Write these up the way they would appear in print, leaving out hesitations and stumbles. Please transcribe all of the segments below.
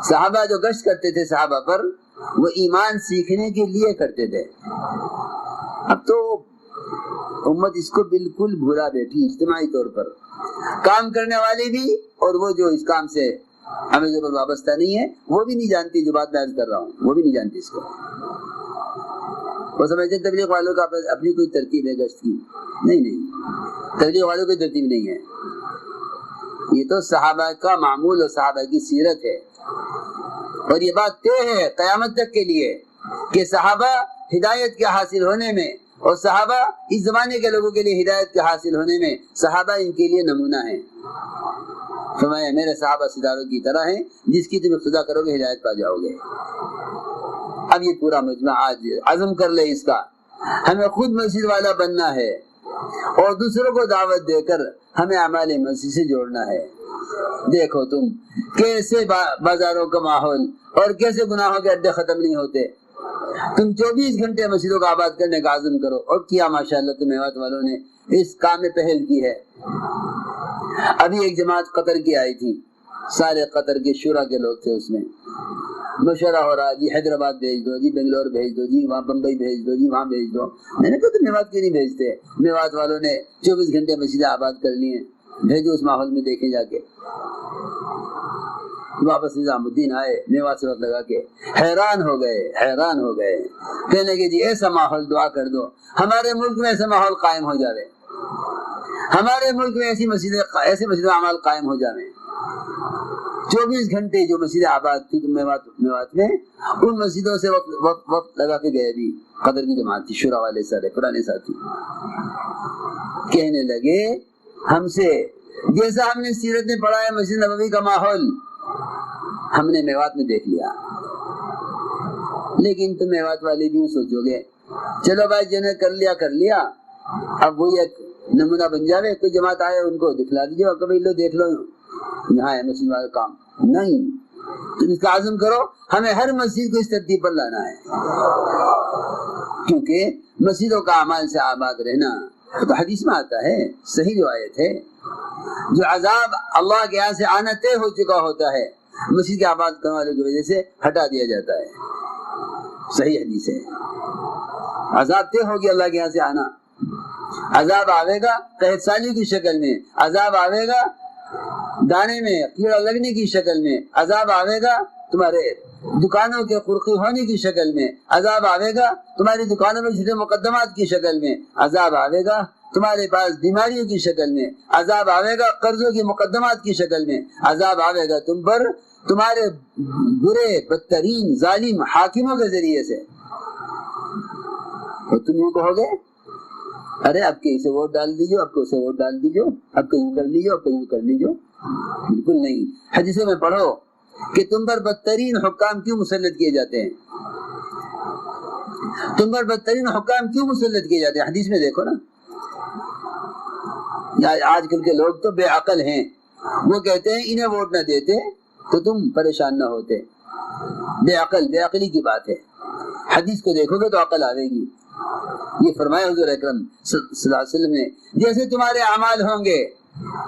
صحابہ جو گشت کرتے تھے صحابہ پر، وہ ایمان سیکھنے کے لیے کرتے تھے. اب تو امت اس کو بالکل بھولا بیٹھی، اجتماعی طور پر کام کرنے والے بھی اور وہ جو اس کام سے ہمیں جو وابستہ نہیں ہے وہ بھی نہیں جانتی. جو بات میں عرض کر رہا ہوں وہ بھی نہیں جانتی اس کو. وہ سمجھتے ہیں تبلیغ والوں کا اپنی کوئی ترتیب ہے گشت کی. نہیں، تبلیغ والوں کی ترتیب نہیں ہے. یہ تو صحابہ کا معمول اور صحابہ کی سیرت ہے. اور یہ بات طے ہے قیامت تک کے لیے کہ صحابہ ہدایت کے حاصل ہونے میں اور صحابہ اس زمانے کے لوگوں کے لیے ہدایت کے حاصل ہونے میں صحابہ ان کے لیے نمونہ ہیں. فرمایا میرے صحابہ ستاروں کی طرح ہیں، جس کی تم اقتدا کرو گے ہدایت پا جاؤ گے. اب یہ پورا مجمع آج عزم کر لے اس کا، ہمیں خود مسجد والا بننا ہے اور دوسروں کو دعوت دے کر ہمیں اعمال مسجد سے جوڑنا ہے. دیکھو تم کیسے بازاروں کا ماحول اور کیسے گناہوں کے اڈے ختم نہیں ہوتے. تم 24 گھنٹے مسجدوں کا آباد کرنے کا عزم کرو. اور کیا ماشاءاللہ تم میوات والوں نے اس کام میں پہل کی ہے. ابھی ایک جماعت قطر کی آئی تھی، سارے قطر کے شورا کے لوگ تھے. اس میں مشورہ ہو رہا جی حیدرآباد بھیج دو، جی بنگلور بھیج دو، جی وہاں بمبئی بھیج دو، جی وہاں بھیج دو. میں نے کہا تو میوات کیوں نہیں بھیجتے؟ میوات والوں نے 24 گھنٹے مسجدیں آباد کر لی ہیں، بھیجو اس ماحول میں دیکھیں جا کے. واپس نظام الدین آئے میوات صورت لگا کے حیران ہو گئے. کہنے کہ جی ایسا ماحول دعا کر دو ہمارے ملک میں ایسا ماحول قائم ہو جاوے، ہمارے ملک میں ایسی مسجد اعمال قائم ہو جاوے. 24 گھنٹے جو مسجد آباد تھی میوات میں، ان مسجدوں سے وقت لگا کے گئے. بھی قدر کی جماعت تھی، شورا والے سارے پرانے ساتھی کہنے لگے ہم سے جیسا ہم نے سیرت میں پڑھا ہے مسجد نبوی کا ماحول ہم نے میوات میں دیکھ لیا. لیکن تم میوات والے بھی سوچو گے چلو بھائی جنہیں کر لیا اب وہی ایک نمونہ بن جاوے. کوئی جماعت آئے ان کو دکھلا دیجیے، کبھی لو دیکھ لو یہاں ہے مسجد والا کام. نہیں، تم اس کا عزم کرو ہمیں ہر مسجد کو اس ترتیب پر لانا ہے. کیونکہ مسجدوں کا اعمال سے آباد رہنا تو حدیث میں آتا ہے، صحیح روایت ہے. جو عذاب اللہ کے یہاں سے آنا طے ہو چکا ہوتا ہے مسجد کے آباد کرنے والوں کی وجہ سے ہٹا دیا جاتا ہے. صحیح حدیث ہے. عذاب طے ہوگی اللہ کے یہاں سے آنا. عذاب آئے گا قحط سالی کی شکل میں، عذاب آئے گا دانے میں کیڑا لگنے کی شکل میں، عذاب آئے گا تمہارے دکانوں کے قرقی ہونے کی شکل میں، عذاب آئے گا تمہاری دکانوں میں جھوٹے مقدمات کی شکل میں، عذاب آئے گا تمہارے پاس بیماریوں کی شکل میں، عذاب آئے گا قرضوں کی مقدمات کی شکل میں، عذاب آئے گا تم پر تمہارے برے بدترین ظالم حاکموں کے ذریعے سے. اور تم یوں کہو گے ارے اب کے اسے ووٹ ڈال دیجو، اب کو اسے ووٹ ڈال دیجو، اب کو یوں کر لیجو، اب کو یوں کر لیجو. بالکل نہیں. حدیثوں میں پڑھو کہ تم پر بدترین حکام کیوں مسلط کیے جاتے ہیں، تم پر بدترین حکام کیوں مسلط کیے جاتے ہیں. حدیث میں دیکھو نا. آج کل کے لوگ تو بے عقل ہیں، وہ کہتے ہیں انہیں ووٹ نہ دیتے تو تم پریشان نہ ہوتے. بے عقلی کی بات ہے. حدیث کو دیکھو گے تو عقل آئے گی. یہ فرمایا حضور اکرم صلی اللہ علیہ وسلم نے جیسے تمہارے اعمال ہوں گے.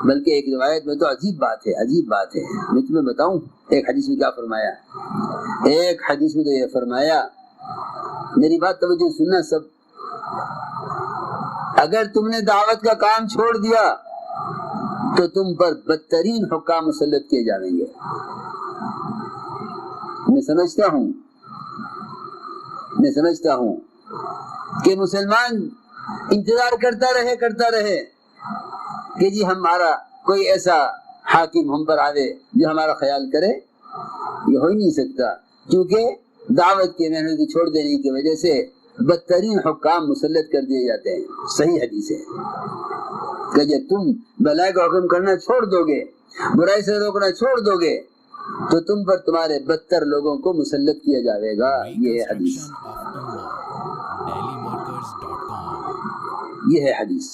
بلکہ ایک روایت میں تو عجیب بات ہے. میں تمہیں بتاؤں ایک حدیث میں کیا فرمایا. ایک حدیث میں تو یہ فرمایا، میری بات توجہ سننا سب، اگر تم نے دعوت کا کام چھوڑ دیا تو تم پر بدترین حکام مسلط کیے جائیں گے. میں سمجھتا ہوں کہ مسلمان انتظار کرتا رہے کہ جی ہمارا کوئی ایسا حاکم ہم پر آوے جو ہمارا خیال کرے. یہ ہو ہی نہیں سکتا، کیونکہ دعوت کے محنت کو چھوڑ دینے کی وجہ سے بدترین حکام مسلط کر دیے جاتے ہیں. صحیح حدیث ہے کہ جب تم بلائی کا حکم کرنا چھوڑ دو گے، برائی سے روکنا چھوڑ دو گے تو تم پر تمہارے بدتر لوگوں کو مسلط کیا جائے گا. یہ ہے حدیث.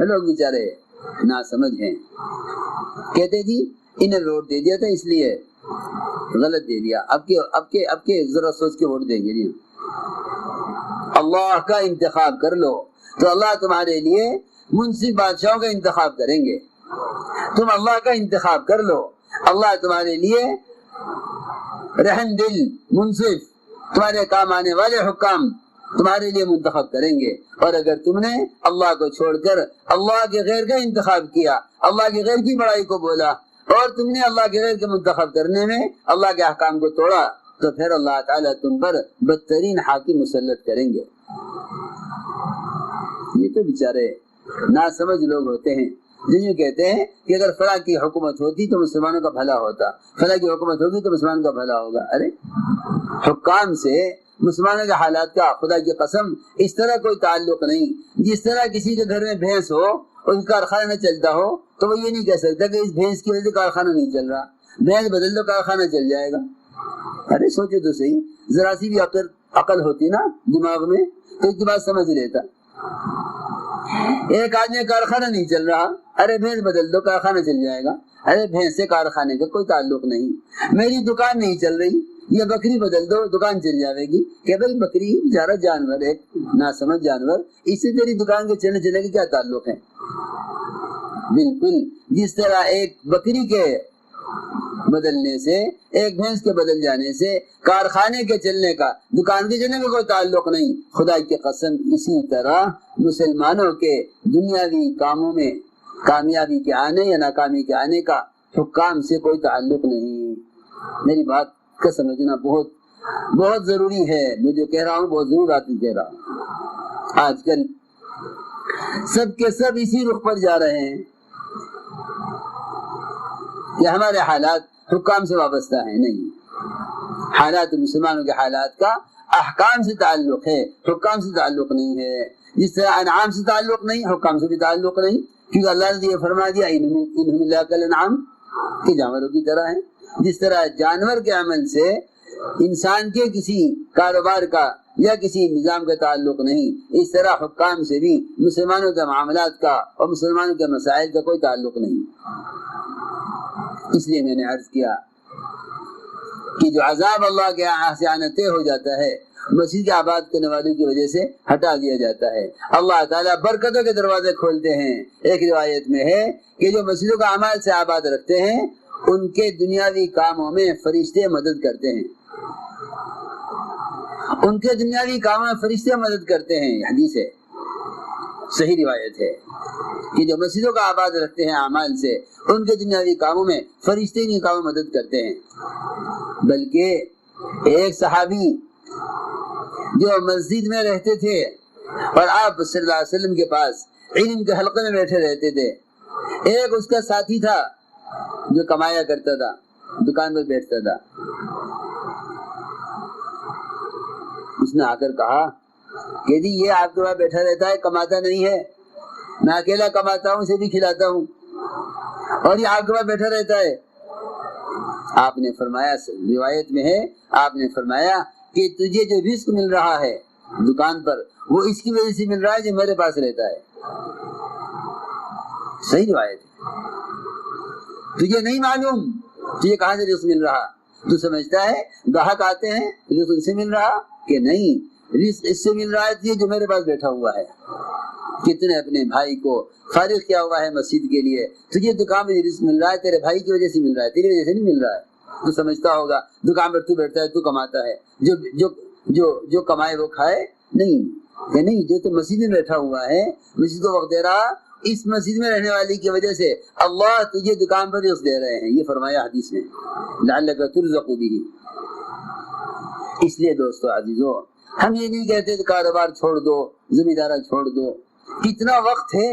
لوگ بیچارے نا سمجھ ہیں، کہتے جی انہیں ووٹ دے دیا تھا اس لیے غلط دے دیا، اب کے ذرا سوچ کے ووٹ دیں گے. جی اللہ کا انتخاب کر لو تو اللہ تمہارے لیے منصف بادشاہوں کا انتخاب کریں گے. تم اللہ کا انتخاب کر لو، اللہ تمہارے لیے رحم دل منصف تمہارے کام آنے والے حکام تمہارے لیے منتخب کریں گے. اور اگر تم نے اللہ کو چھوڑ کر اللہ کے غیر کا انتخاب کیا, اللہ کے غیر کی بڑائی کو بولا, اور تم نے اللہ کے غیر کے منتخب کرنے میں اللہ کے احکام کو توڑا, تو پھر اللہ تعالیٰ تم پر بدترین حاکم مسلط کریں گے. یہ تو بیچارے ناسمجھ لوگ ہوتے ہیں جو یوں کہتے ہیں کہ اگر فلاں کی حکومت ہوتی تو مسلمانوں کا بھلا ہوتا, فلاں کی حکومت ہوگی تو مسلمانوں کا بھلا ہوگا. ارے حکام سے مسلمانوں کے حالات کا خدا کی قسم اس طرح کوئی تعلق نہیں. جس طرح کسی کے گھر میں بھینس ہو اور کارخانہ نہ چلتا ہو تو وہ یہ نہیں کہہ سکتا کہ اس بھینس کی وجہ سے کارخانہ نہیں چل رہا, بھینس بدل دو کارخانہ چل جائے گا. ارے سوچو تو صحیح, ذرا سی بھی عقل ہوتی نا دماغ میں تو اس کی بات سمجھ لیتا. ایک آدمی کارخانہ نہیں چل رہا, ارے بھینس بدل دو کارخانہ چل جائے گا. ارے بھینس سے کارخانے کا کوئی تعلق نہیں. میری دکان نہیں چل رہی, یہ بکری بدل دو دکان چل جائے گی. کہ بھائی بکری بیچارہ جانور ہے, ناسمجھ جانور, اس سے تیری دکان کے چلنے کے کیا تعلق ہے. بالکل جس طرح ایک بکری کے بدلنے سے, ایک بھینس کے بدل جانے سے کارخانے کے چلنے کا دکان کے چلنے کا کوئی تعلق نہیں, خدا کی قسم اسی طرح مسلمانوں کے دنیاوی کاموں میں کامیابی کے آنے یا ناکامی کے آنے کا حکام سے کوئی تعلق نہیں. میری بات کا سمجھنا بہت بہت ضروری ہے. میں جو کہہ رہا ہوں بہت ضرور بات کہہ رہا ہوں. آج کل سب کے سب اسی رخ پر جا رہے ہیں کہ ہمارے حالات حکام سے وابستہ ہیں. نہیں, حالات مسلمانوں کے حالات کا احکام سے تعلق ہے, حکام سے تعلق نہیں ہے. جس طرح انعام سے تعلق نہیں, حکام سے بھی تعلق نہیں, کیونکہ اللہ نے یہ فرما دیا انہم الا کالانعام کہ جانوروں کی طرح ہیں. جس طرح جانور کے عمل سے انسان کے کسی کاروبار کا یا کسی نظام کا تعلق نہیں, اس طرح حکام سے بھی مسلمانوں کے معاملات کا اور مسلمانوں کے مسائل کا کوئی تعلق نہیں. اس لیے میں نے عرض کیا کہ جو عذاب اللہ کے یہاں سے آنا طے ہو جاتا ہے مسجد کے آباد کرنے والوں کی وجہ سے ہٹا دیا جاتا ہے. اللہ تعالیٰ برکتوں کے دروازے کھولتے ہیں. ایک روایت میں ہے کہ جو مسجدوں کا اعمال سے آباد رکھتے ہیں ان کے دنیاوی کاموں میں فرشتے مدد کرتے ہیں, ان کے دنیاوی کاموں میں فرشتے مدد کرتے ہیں. حدیث ہے, صحیح روایت ہے کہ جو مسجدوں کا آباد رکھتے ہیں اعمال سے ان کے دنیاوی کاموں میں فرشتے ان کاموں میں مدد کرتے ہیں. بلکہ ایک صحابی جو مسجد میں رہتے تھے اور آپ صلی اللہ علیہ وسلم کے پاس علم کے حلقے میں بیٹھے رہتے تھے, ایک اس کا ساتھی تھا جو کمایا کرتا تھا, دکان پر بیٹھتا تھا. اس نے آ کر کہا کہ جی یہ آپ کے پاس بیٹھا رہتا ہے, کماتا نہیں ہے, میں اکیلا کماتا ہوں, اسے بھی کھلاتا ہوں, اور یہ آپ کے پاس بیٹھا رہتا ہے. آپ نے فرمایا, روایت میں ہے, آپ نے فرمایا کہ تجھے جو رزق مل رہا ہے دکان پر وہ اس کی وجہ سے مل رہا ہے جو میرے پاس رہتا ہے. صحیح روایت ہے. تجھے نہیں معلوم تجھے کہاں سے رزق مل رہا, تو سمجھتا ہے گاہک آتے ہیں رزق ان سے مل رہا, کہ نہیں, رزق اس سے مل رہا ہے تجھے جو میرے پاس بیٹھا ہوا ہے. کتنے اپنے بھائی کو فارغ کیا ہوا ہے مسجد کے لیے, تجھے دکان میں رزق مل رہا ہے تیرے بھائی کی وجہ سے مل رہا ہے, تیری وجہ سے نہیں مل رہا ہے. تو سمجھتا ہوگا دکان پر تو بیٹھتا ہے, تو کماتا ہے, جو جو جو جو کمائے وہ کھائے. نہیں, کہ نہیں, جو تو مسجد میں بیٹھا ہوا ہے, مسجد کو وقت دے رہا, اس مسجد میں رہنے والی کی وجہ سے اللہ تجھے دکان پر رزق دے رہے ہیں. یہ فرمایا حدیث میں, لعلک ترزق به. اس لیے دوستو عزیزو, ہم یہ نہیں کہتے کہ کاروبار چھوڑ دو, زمیندارہ چھوڑ دو. کتنا وقت ہے,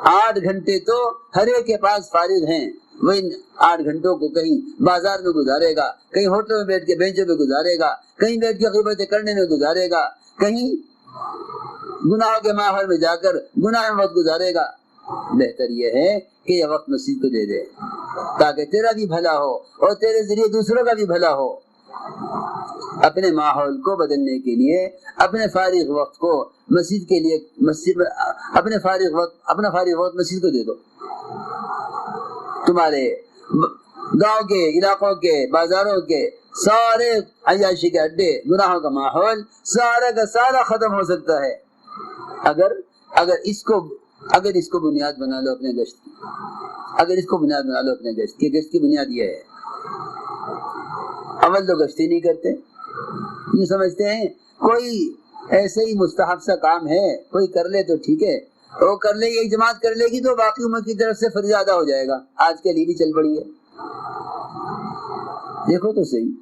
8 گھنٹے تو ہر ایک کے پاس فارغ ہیں. وہ ان 8 گھنٹوں کو کہیں بازار میں گزارے گا, کہیں ہوٹل میں بیٹھ کے بینچوں میں گزارے گا, کہیں بیٹھ کے غیبتیں کرنے میں گزارے گا, کہیں گناہوں کے ماحول میں جا کر گناہ میں وقت گزارے گا. بہتر یہ ہے کہ یہ وقت مسجد کو دے دے تاکہ تیرا بھی بھلا ہو اور تیرے ذریعے دوسروں کا بھی بھلا ہو. اپنے ماحول کو بدلنے کے لیے اپنے فارغ وقت کو مسجد کے لیے, مسجد اپنا فارغ وقت مسجد کو دے دو. تمہارے گاؤں کے, علاقوں کے, بازاروں کے سارے عیاشی کے اڈے, گناہوں کا ماحول سارا کا سارا ختم ہو سکتا ہے اگر اس کو بنیاد بنا لو اپنے گشت کی. اگر اس کو بنیاد بنا لو اپنے گشت کی، گشت کی بنیاد یہ ہے، اول تو گشت ہی نہیں کرتے، یہ سمجھتے ہیں کوئی ایسے ہی مستحب سا کام ہے، کوئی کر لے تو ٹھیک ہے، وہ کر لے گی، ایک جماعت کر لے گی تو باقی امت کی طرف سے فریضہ ادا ہو جائے گا، آج کے لیے بھی چل پڑی ہے۔ دیکھو تو صحیح،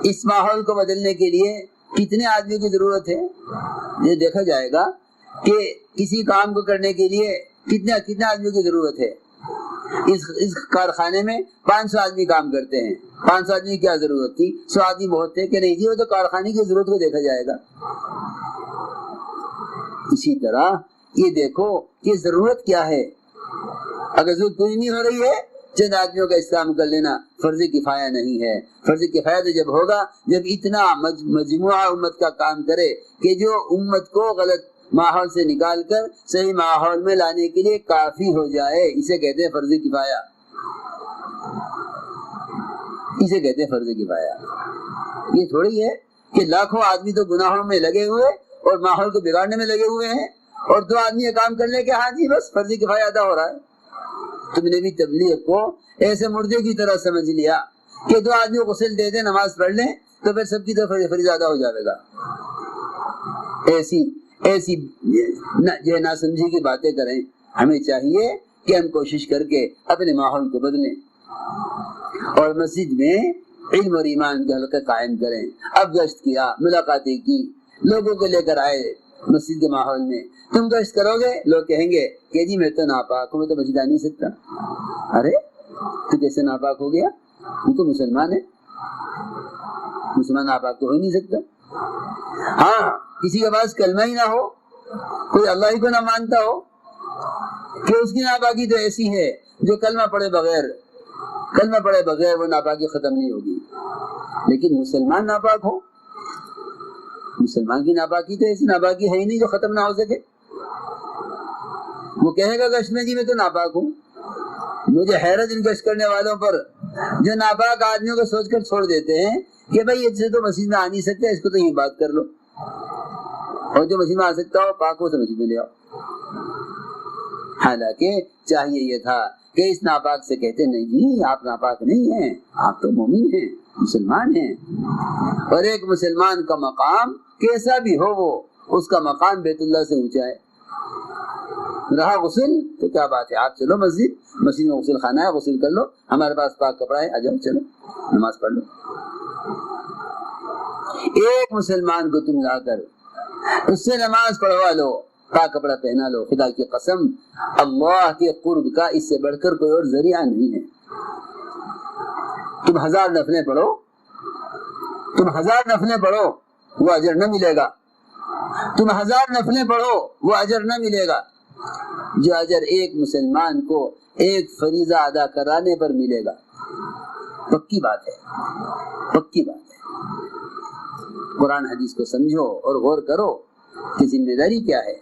اس ماحول کو بدلنے کے لیے کتنے آدمیوں کی ضرورت ہے؟ یہ دیکھا جائے گا کہ کسی کام کو کرنے کے لیے کتنے آدمیوں کی ضرورت ہے۔ اس کارخانے میں 500 آدمی کام کرتے ہیں، 500 آدمی کی کیا ضرورت تھی؟ 100 آدمی بہت تھے کہ نہیں جی، وہ تو کارخانے کی ضرورت کو دیکھا جائے گا۔ اسی طرح یہ دیکھو کہ ضرورت کیا ہے، اگر ضرورت پوری نہیں ہو رہی ہے چند آدمیوں کا اسلام کر لینا فرض کفایہ نہیں ہے۔ فرض کفایہ تو جب ہوگا جب اتنا مجموعہ امت کا کام کرے کہ جو امت کو غلط ماحول سے نکال کر صحیح ماحول میں لانے کے لیے کافی ہو جائے، اسے کہتے ہیں فرض کفایہ، اسے کہتے ہیں فرض کفایہ۔ یہ تھوڑی ہے کہ لاکھوں آدمی تو گناہوں میں لگے ہوئے اور ماحول کو بگاڑنے میں لگے ہوئے ہیں، اور 2 آدمی یہ کام کر لے کہ ہاں جی بس فرض کفایہ ادا ہو رہا ہے۔ تم نے بھی تبلیغ کو ایسے مردے کی طرح سمجھ لیا کہ 2 آدمی غسل دے دیں، نماز پڑھ لیں تو پھر سب کی طرف فریضہ ادا ہو جائے گا۔ ایسی جو ناسمجھی کی باتیں کریں۔ ہمیں چاہیے کہ ہم کوشش کر کے اپنے ماحول کو بدلیں اور مسجد میں علم اور ایمان کے حلقے قائم کریں۔ اب گشت کیا، ملاقاتیں کی، لوگوں کو لے کر آئے مسجد کے ماحول میں، تم گشت کرو گے، لوگ کہیں گے کہ جی میں تو ناپاک ہوں، میں تو مسجد آ نہیں سکتا۔ ارے تو کیسے ناپاک ہو گیا؟ وہ تو مسلمان ہے، مسلمان ناپاک تو ہو ہی نہیں سکتا۔ ہاں کسی کے پاس کلمہ ہی نہ ہو، کوئی اللہ ہی کو نہ مانتا ہو، کہ اس کی ناپاکی تو ایسی ہے جو کلمہ پڑھے بغیر وہ ناپاکی ختم نہیں ہوگی۔ لیکن مسلمان ناپاک ہو، مسلمان کی ناپاکی تو ایسی ناپاکی ہے ہی نہیں جو ختم نہ ہو سکے۔ وہ کہے گا گشت میں جی میں تو ناپاک ہوں۔ مجھے حیرت ان گشت کرنے والوں پر جو ناپاک آدمیوں کو سوچ کر چھوڑ دیتے ہیں کہ بھائی اس سے تو مسجد میں آ نہیں سکتے، اس کو تو یہ بات کر لو، اور جو مسجد میں آ سکتا ہو پاک ہو تو مسجد میں لے آؤ۔ حالانکہ چاہیے یہ تھا کہ اس ناپاک سے کہتے نہیں جی آپ ناپاک نہیں ہیں، آپ تو مومن ہیں، مسلمان ہیں، اور ایک مسلمان کا مقام کیسا بھی ہو وہ اس کا مقام بیت اللہ سے اونچا ہے۔ رہا غسل تو کیا بات ہے، آپ چلو مسجد میں غسل خانہ ہے، غسل کر لو، ہمارے پاس پاک کپڑا ہے، آ جاؤ چلو نماز پڑھ لو۔ ایک مسلمان کو تم لا کر اس سے نماز پڑھوا لو، پاک کپڑا پہنا لو، خدا کی قسم اللہ کے قرب کا اس سے بڑھ کر کوئی اور ذریعہ نہیں ہے۔ تم 1000 نفلیں پڑھو وہ اجر نہ ملے گا، تم 1000 نفلیں پڑھو وہ اجر نہ ملے گا جو اجر ایک مسلمان کو ایک فریضہ ادا کرانے پر ملے گا۔ پکی بات ہے، پکی بات ہے۔ قرآن حدیث کو سمجھو اور غور کرو کہ ذمہ داری کیا ہے۔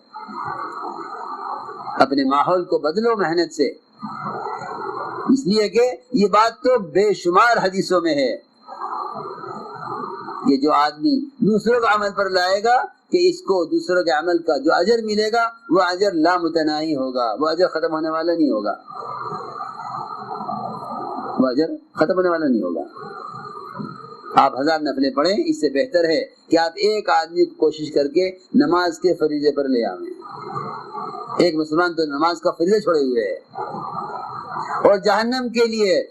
اپنے ماحول کو بدلو محنت سے، اس لیے کہ یہ بات تو بے شمار حدیثوں میں ہے کہ جو آدمی دوسروں کا عمل پر لائے گا کہ اس کو دوسروں کے عمل کا جو اجر ملے گا وہ اجر لامتناہی ہوگا، وہ اجر ختم ہونے والا نہیں ہوگا، وہ اجر ختم ہونے والا نہیں ہوگا۔ آپ 1000 نفلیں پڑھیں، اس سے بہتر ہے کہ آپ ایک آدمی کو کوشش کر کے نماز کے فریضے پر لے آئیں۔ ایک مسلمان تو نماز کا فریضہ چھوڑے ہوئے ہے، اور جہنم کے لیے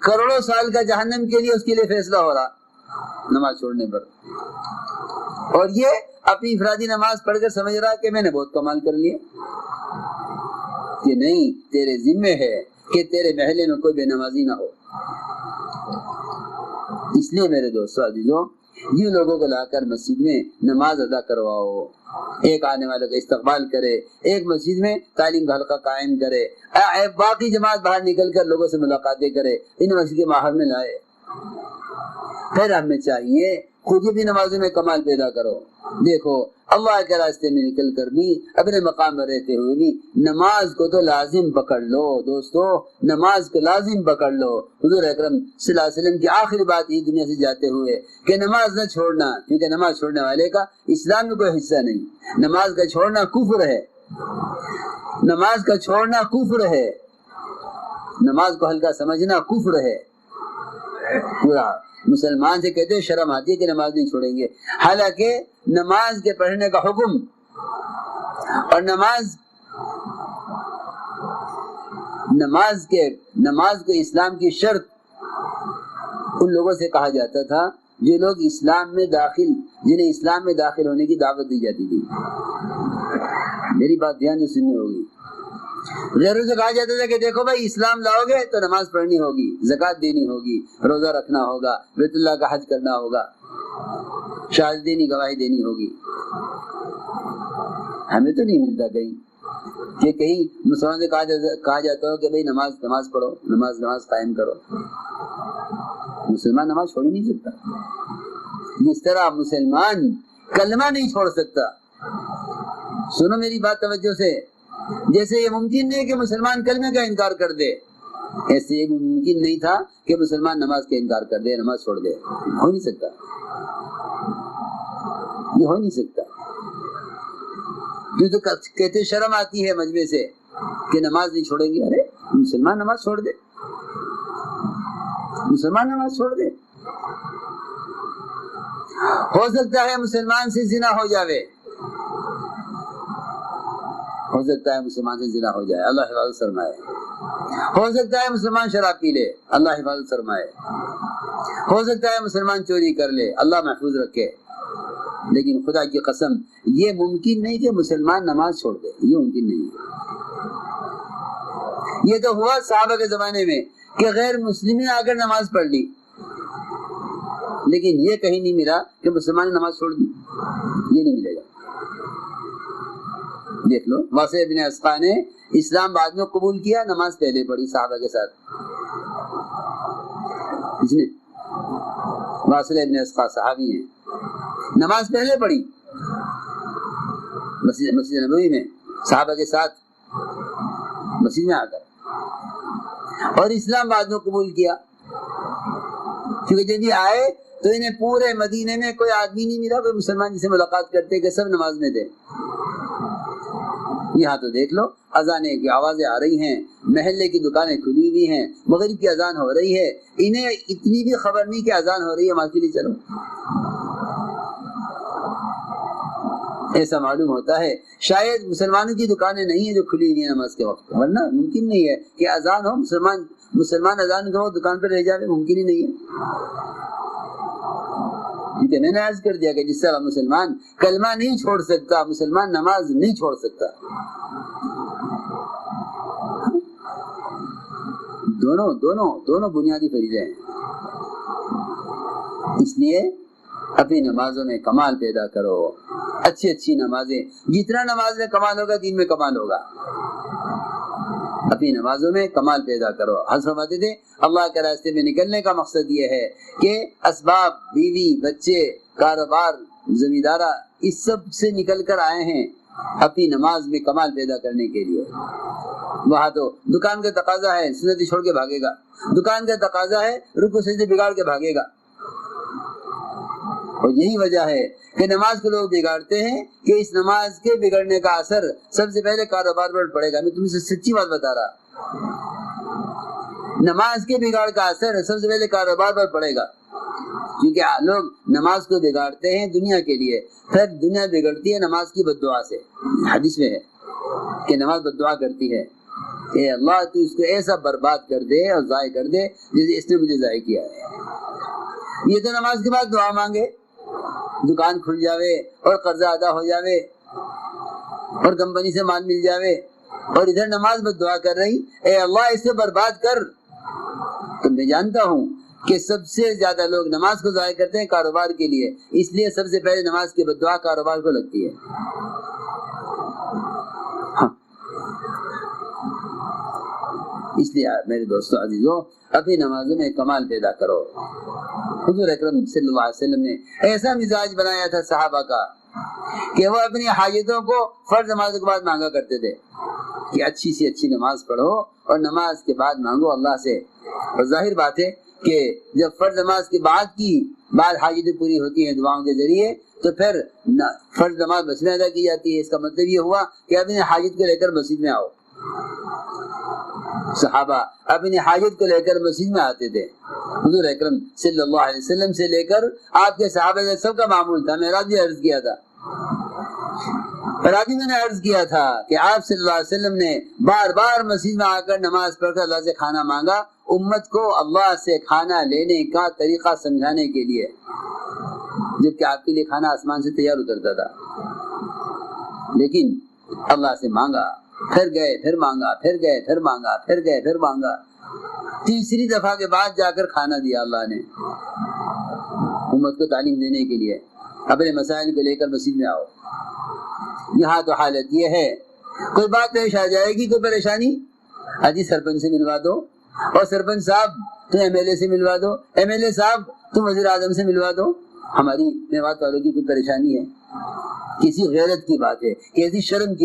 کروڑوں سال کا جہنم کے لیے اس کے لیے فیصلہ ہو رہا نماز چھوڑنے پر، اور یہ اپنی انفرادی نماز پڑھ کر سمجھ رہا کہ میں نے بہت کمال کر لیا۔ کہ نہیں، تیرے ذمہ ہے کہ تیرے محلے میں کوئی بے نمازی نہ ہو۔ اس لیے میرے دوستو عزیزو، یہ لوگوں کو لا کر مسجد میں نماز ادا کرواؤ، ایک آنے والے کا استقبال کرے، ایک مسجد میں تعلیم کا حلقہ قائم کرے، باقی جماعت باہر نکل کر لوگوں سے ملاقاتیں کرے، ان مسجد کے ماحول میں لائے۔ پھر ہمیں چاہیے خود بھی نمازوں میں کمال پیدا کرو۔ دیکھو اللہ کے راستے میں نکل کر بھی اپنے مقام پر رہتے ہوئے بھی نماز کو تو لازم پکڑ لو دوستو، نماز کو لازم پکڑ لو۔ حضور اکرم صلی اللہ علیہ وسلم کی آخری بات یہ دنیا سے جاتے ہوئے کہ نماز نہ چھوڑنا، کیونکہ نماز چھوڑنے والے کا اسلام میں کوئی حصہ نہیں، نماز کا چھوڑنا کفر ہے، نماز کا چھوڑنا کفر ہے، نماز کو ہلکا سمجھنا کفر ہے۔ پورا مسلمان سے کہتے ہیں شرم آتی ہے کہ نماز نہیں چھوڑیں گے، حالانکہ نماز کے پڑھنے کا حکم اور نماز کو اسلام کی شرط ان لوگوں سے کہا جاتا تھا جو لوگ جنہیں اسلام میں داخل ہونے کی دعوت دی جاتی تھی۔ میری بات دھیان سے سننی ہوگی۔ غیروں سے کہا جاتا تھا کہ دیکھو بھائی اسلام لاؤ گے تو نماز پڑھنی ہوگی، زکوٰۃ دینی ہوگی، روزہ رکھنا ہوگا، بیت اللہ کا حج کرنا ہوگا، شہادتین گواہی دینی ہوگی۔ ہمیں تو نہیں ملتا کہیں کہ کہیں مسلمان سے کہا جاتا ہو کہ بھئی نماز پڑھو، نماز قائم کرو۔ مسلمان نماز چھوڑ ہی نہیں سکتا، جس طرح مسلمان کلمہ نہیں چھوڑ سکتا۔ سنو میری بات توجہ سے، جیسے یہ ممکن نہیں کہ مسلمان کلمے کا انکار کر دے، ایسے یہ ممکن نہیں تھا کہ مسلمان نماز کا انکار کر دے، نماز چھوڑ دے۔ ہو نہیں سکتا، یہ ہو نہیں سکتا۔ تو کہتے شرم آتی ہے مجمع سے کہ نماز نہیں چھوڑیں گے۔ ارے مسلمان نماز چھوڑ دے، مسلمان نماز چھوڑ دے۔ ہو سکتا ہے مسلمان سے زنا ہو جاوے، ہو سکتا ہے مسلمان سے زنا ہو جائے، اللہ حفاظت فرمائے۔ ہو سکتا ہے مسلمان شراب پی لے، اللہ حفاظت فرمائے۔ ہو سکتا ہے مسلمان چوری کر لے، اللہ محفوظ رکھے۔ لیکن خدا کی قسم یہ ممکن نہیں کہ مسلمان نماز چھوڑ دے، یہ ممکن نہیں ہے۔ یہ تو ہوا صحابہ کے زمانے میں کہ غیر مسلمین آ کر نماز پڑھ لی، لیکن یہ کہیں نہیں ملا کہ مسلمان نے نماز چھوڑ دی، یہ نہیں ملے گا۔ دیکھ لو واصل ابن اسقا نے اسلام بعد میں قبول کیا، نماز پہلے پڑھی صحابہ کے ساتھ۔ اس نے واصل ابن اسقا صحابی ہیں، نماز پہلے پڑھی مسجد نبوی میں صحابہ کے ساتھ مسجد میں آ کر، اور اسلام بعد میں قبول کیا۔ کیونکہ جب یہ آئے تو انہیں پورے مدینے میں کوئی آدمی نہیں ملا، کوئی مسلمان جسے ملاقات کرتے کہ سب نماز میں تھے۔ یہاں تو دیکھ لو اذانے کی آوازیں آ رہی ہیں، محلے کی دکانیں کھلی ہوئی ہیں، مغرب کی اذان ہو رہی ہے، انہیں اتنی بھی خبر نہیں کہ اذان ہو رہی ہے، نماز کے لیے چلو۔ ایسا معلوم ہوتا ہے شاید مسلمانوں کی دکانیں نہیں ہیں جو کھلی ہوئی ہیں نماز کے وقت، ورنہ ممکن نہیں ہے کہ اذان ہو مسلمان اذان کے وقت دکان پہ رہ جائے، ممکن ہی نہیں ہے۔ کیونکہ میں نے عرض کر دیا کہ جس طرح مسلمان کلمہ نہیں چھوڑ سکتا، مسلمان نماز نہیں چھوڑ سکتا۔ دونوں بنیادی فریضے ہیں۔ اس لیے اپنی نمازوں میں کمال پیدا کرو، اچھی نمازیں، جتنا نماز میں کمال ہوگا دین میں کمال ہوگا۔ اپنی نمازوں میں کمال پیدا کرو۔ حضرت فرماتے تھے اللہ کے راستے میں نکلنے کا مقصد یہ ہے کہ اسباب، بیوی، بچے، کاروبار، زمیندارہ، اس سب سے نکل کر آئے ہیں اپنی نماز میں کمال پیدا کرنے کے لیے۔ وہاں تو دکان کا تقاضا ہے سنت چھوڑ کے بھاگے گا، دکان کا تقاضا ہے رکوع سجدے بگاڑ کے بھاگے گا۔ اور یہی وجہ ہے کہ نماز کو لوگ بگاڑتے ہیں کہ اس نماز کے بگڑنے کا اثر سب سے پہلے کاروبار پر پڑے گا۔ میں تم سے سچی بات بتا رہا، نماز کے بگاڑ کا اثر سب سے پہلے کاروبار پر پڑے گا، کیونکہ لوگ نماز کو بگاڑتے ہیں دنیا کے لیے، پھر دنیا بگڑتی ہے نماز کی بد دعا سے۔ حدیث میں ہے کہ نماز بد دعا کرتی ہے کہ اللہ تو اس کو ایسا برباد کر دے اور ضائع کر دے جیسے اس نے مجھے ضائع کیا ہے۔ یہ تو نماز کے بعد دعا مانگے، دکان کھل جاوے اور قرضہ ادا ہو جاوے اور کمپنی سے مال مل جاوے، اور ادھر نماز بد دعا کر رہی، اے اللہ اسے برباد کر۔ تو میں جانتا ہوں کہ سب سے زیادہ لوگ نماز کو ضائع کرتے ہیں کاروبار کے لیے، اس لیے سب سے پہلے نماز کی بد دعا کاروبار کو لگتی ہے۔ اس لیے میرے دوستو عزیزو اپنی نمازوں میں کمال پیدا کرو۔ حضور اکرم صلی اللہ علیہ وسلم نے ایسا مزاج بنایا تھا صحابہ کا کہ وہ اپنی حاجتوں کو فرض نمازوں کے بعد مانگا کرتے تھے کہ اچھی سی اچھی نماز پڑھو اور نماز کے بعد مانگو اللہ سے۔ اور ظاہر بات ہے کہ جب فرض نماز کے بعد حاجتیں پوری ہوتی ہیں دعاؤں کے ذریعے، تو پھر فرض نماز مسجد میں ادا کی جاتی ہے. اس کا مطلب یہ ہوا کہ اپنی حاجت کو لے کر مسجد میں آؤ. صحابہ اپنی حاجت کو لے کر مسجد میں آتے تھے. حضور اکرم صلی اللہ علیہ وسلم سے لے کر آپ کے صحابہ سے سب کا معمول تھا. میں رات بھی عرض کیا تھا میں نے عرض کیا تھا کہ آپ صلی اللہ علیہ وسلم نے بار بار مسجد میں آ کر نماز پڑھ کر اللہ سے کھانا مانگا، امت کو اللہ سے کھانا لینے کا طریقہ سمجھانے کے لیے، جبکہ آپ کے لیے کھانا آسمان سے تیار اترتا تھا. لیکن اللہ سے مانگا، پھر گئے، پھر مانگا، پھر گئے، پھر مانگا، پھر گئے، پھر مانگا. تیسری دفعہ کے بعد جا کر کھانا دیا اللہ نے امت کو تعلیم دینے کے لیے. اپنے مسائل کو لے کر مسجد میں آؤ. یہاں تو حالت یہ ہے، کوئی بات پیش آ جائے گی، کوئی پریشانی، حاجی سرپنچ سے ملوا دو، اور سرپنچ صاحب تم ایم ایل اے سے ملوا دو، ایم ایل اے صاحب تم وزیر اعظم سے ملوا دو. ہماری میوات والوں کی کوئی پریشانی ہے؟ کسی غیرت کی بات ہے، کسی شرم کی